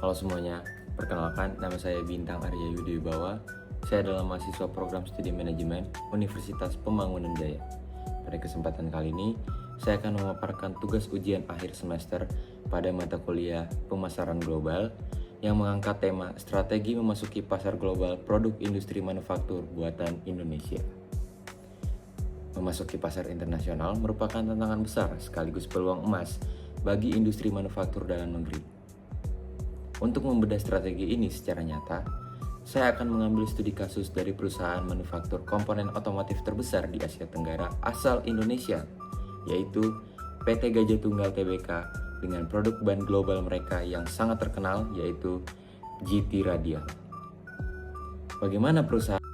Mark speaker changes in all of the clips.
Speaker 1: Halo semuanya, perkenalkan nama saya Bintang Arya Yudi Wibawa. Saya adalah mahasiswa program studi manajemen Universitas Pembangunan Jaya. Pada kesempatan kali ini, saya akan memaparkan tugas ujian akhir semester pada mata kuliah pemasaran global yang mengangkat tema strategi memasuki pasar global produk industri manufaktur buatan Indonesia. Memasuki pasar internasional merupakan tantangan besar sekaligus peluang emas bagi industri manufaktur dalam negeri. Untuk membedah strategi ini secara nyata, saya akan mengambil studi kasus dari perusahaan manufaktur komponen otomotif terbesar di Asia Tenggara asal Indonesia, yaitu PT Gajah Tunggal Tbk dengan produk ban global mereka yang sangat terkenal yaitu GT Radial. Bagaimana perusahaan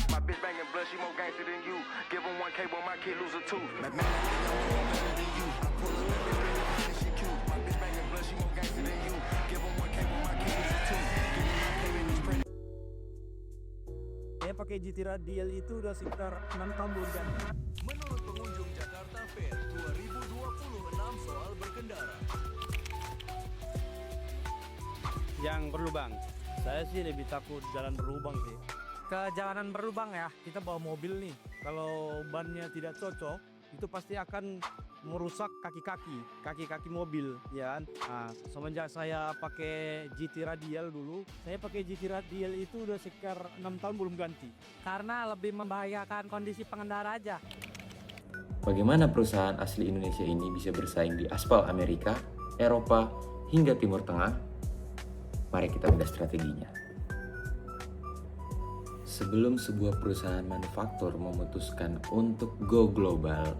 Speaker 2: My bitch banging blood, she more gangster than you. Give him 1K, but my kid lose a tooth. My man, I pull up every bitch, she cute. My bitch banging blood, she more gangster than you. Give him 1K, but my kid lose a tooth. Give me 1K, baby, spread it.
Speaker 3: Saya pakai GT Radial itu udah sekitar 6 tahun kan.
Speaker 4: Menurut pengunjung Jakarta Fair 2026 soal berkendara.
Speaker 3: Yang berlubang. Saya sih lebih takut jalan berlubang sih. Ke jalanan berlubang ya, kita bawa mobil nih. Kalau bannya tidak cocok, itu pasti akan merusak kaki-kaki mobil, ya kan? Nah, semenjak saya pakai GT Radial dulu, saya pakai GT Radial itu udah sekitar 6 tahun belum ganti. Karena lebih membahayakan kondisi pengendara aja.
Speaker 1: Bagaimana perusahaan asli Indonesia ini bisa bersaing di aspal Amerika, Eropa, hingga Timur Tengah? Mari kita bedah strateginya. Sebelum sebuah perusahaan manufaktur memutuskan untuk go global,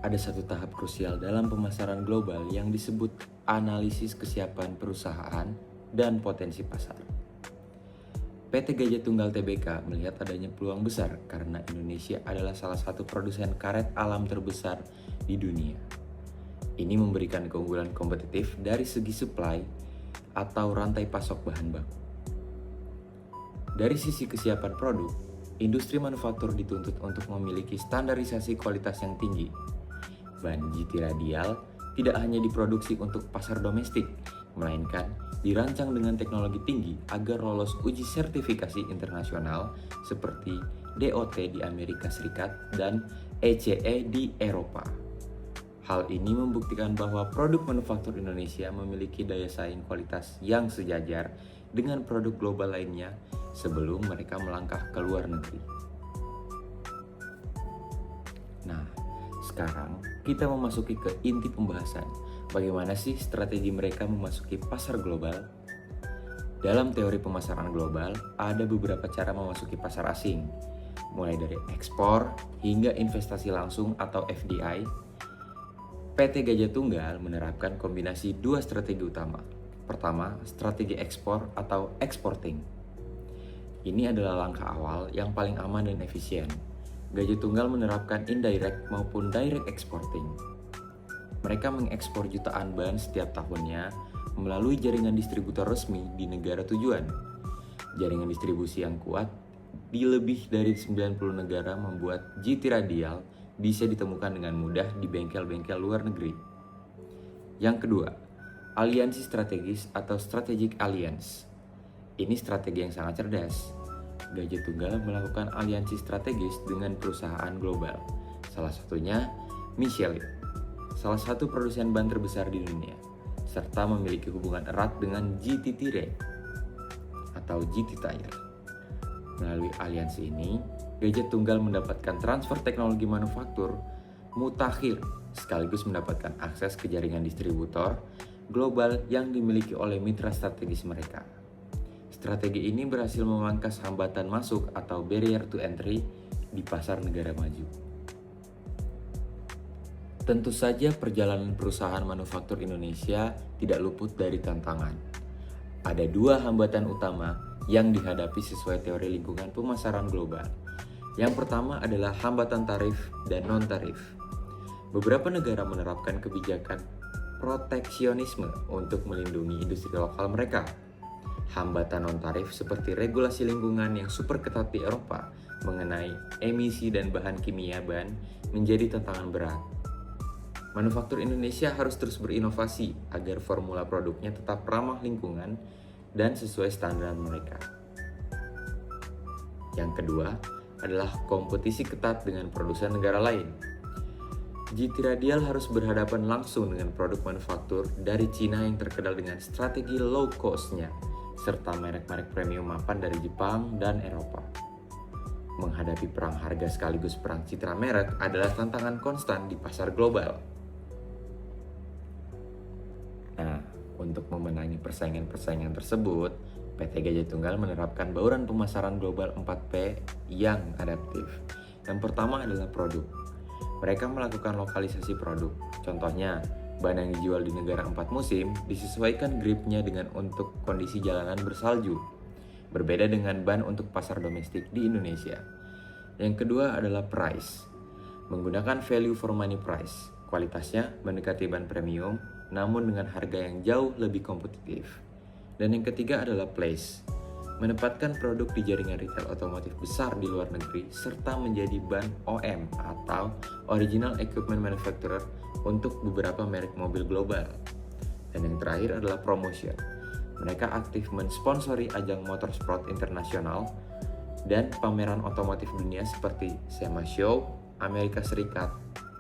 Speaker 1: ada satu tahap krusial dalam pemasaran global yang disebut analisis kesiapan perusahaan dan potensi pasar. PT Gajah Tunggal Tbk melihat adanya peluang besar karena Indonesia adalah salah satu produsen karet alam terbesar di dunia. Ini memberikan keunggulan kompetitif dari segi supply atau rantai pasok bahan baku. Dari sisi kesiapan produk, industri manufaktur dituntut untuk memiliki standarisasi kualitas yang tinggi. Ban GT Radial tidak hanya diproduksi untuk pasar domestik, melainkan dirancang dengan teknologi tinggi agar lolos uji sertifikasi internasional seperti DOT di Amerika Serikat dan ECE di Eropa. Hal ini membuktikan bahwa produk manufaktur Indonesia memiliki daya saing kualitas yang sejajar dengan produk global lainnya sebelum mereka melangkah ke luar negeri. Nah, sekarang kita memasuki ke inti pembahasan. Bagaimana sih strategi mereka memasuki pasar global? Dalam teori pemasaran global, ada beberapa cara memasuki pasar asing, mulai dari ekspor hingga investasi langsung atau FDI. PT Gajah Tunggal menerapkan kombinasi dua strategi utama. Pertama, strategi ekspor atau exporting. Ini adalah langkah awal yang paling aman dan efisien. Gajah Tunggal menerapkan indirect maupun direct exporting. Mereka mengekspor jutaan ban setiap tahunnya melalui jaringan distributor resmi di negara tujuan. Jaringan distribusi yang kuat di lebih dari 90 negara membuat GT Radial bisa ditemukan dengan mudah di bengkel-bengkel luar negeri. Yang kedua, aliansi strategis atau strategic alliance. Ini strategi yang sangat cerdas. Gajah Tunggal melakukan aliansi strategis dengan perusahaan global. Salah satunya Michelin, salah satu produsen ban terbesar di dunia, serta memiliki hubungan erat dengan GT Tire atau GT Tire. Melalui aliansi ini, Gajah Tunggal mendapatkan transfer teknologi manufaktur mutakhir sekaligus mendapatkan akses ke jaringan distributor global yang dimiliki oleh mitra strategis mereka. Strategi ini berhasil memangkas hambatan masuk atau barrier to entry di pasar negara maju. Tentu saja perjalanan perusahaan manufaktur Indonesia tidak luput dari tantangan. Ada dua hambatan utama yang dihadapi sesuai teori lingkungan pemasaran global. Yang pertama adalah hambatan tarif dan non-tarif. Beberapa negara menerapkan kebijakan proteksionisme untuk melindungi industri lokal mereka. Hambatan non-tarif seperti regulasi lingkungan yang super ketat di Eropa mengenai emisi dan bahan kimia ban menjadi tantangan berat. Manufaktur Indonesia harus terus berinovasi agar formula produknya tetap ramah lingkungan dan sesuai standar mereka. Yang kedua adalah kompetisi ketat dengan produsen negara lain. GT Radial harus berhadapan langsung dengan produk manufaktur dari Cina yang terkenal dengan strategi low cost-nya, serta merek-merek premium mapan dari Jepang dan Eropa. Menghadapi perang harga sekaligus perang citra merek adalah tantangan konstan di pasar global. Nah, untuk memenangi persaingan-persaingan tersebut, PT Gajah Tunggal menerapkan bauran pemasaran global 4P yang adaptif. Yang pertama adalah produk. Mereka melakukan lokalisasi produk. Contohnya, ban yang dijual di negara 4 musim disesuaikan gripnya dengan untuk kondisi jalanan bersalju. Berbeda dengan ban untuk pasar domestik di Indonesia. Yang kedua adalah price. Menggunakan value for money price. Kualitasnya mendekati ban premium, namun dengan harga yang jauh lebih kompetitif. Dan yang ketiga adalah place. Menempatkan produk di jaringan retail otomotif besar di luar negeri, serta menjadi ban OM atau Original Equipment Manufacturer untuk beberapa merek mobil global. Dan yang terakhir adalah promotion. Mereka aktif mensponsori ajang motorsport internasional dan pameran otomotif dunia seperti SEMA Show Amerika Serikat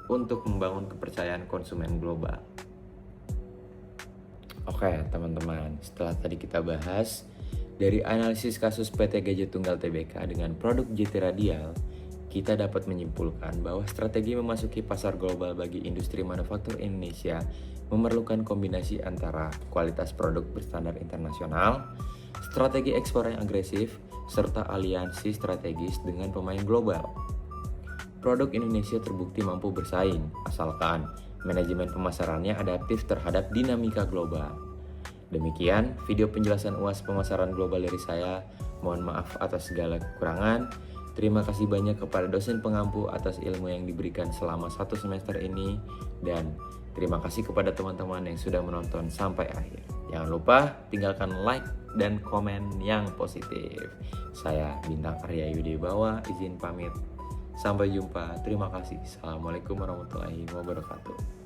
Speaker 1: untuk membangun kepercayaan konsumen global. Oke teman-teman, setelah tadi kita bahas dari analisis kasus PT Gajah Tunggal Tbk dengan produk GT Radial, kita dapat menyimpulkan bahwa strategi memasuki pasar global bagi industri manufaktur Indonesia memerlukan kombinasi antara kualitas produk berstandar internasional, strategi ekspor yang agresif, serta aliansi strategis dengan pemain global. Produk Indonesia terbukti mampu bersaing, asalkan manajemen pemasarannya adaptif terhadap dinamika global. Demikian video penjelasan UAS pemasaran global dari saya. Mohon maaf atas segala kekurangan. Terima kasih banyak kepada dosen pengampu atas ilmu yang diberikan selama 1 semester ini. Dan terima kasih kepada teman-teman yang sudah menonton sampai akhir. Jangan lupa tinggalkan like dan komen yang positif. Saya Bintang Arya Yudebawa, izin pamit. Sampai jumpa. Terima kasih. Assalamualaikum warahmatullahi wabarakatuh.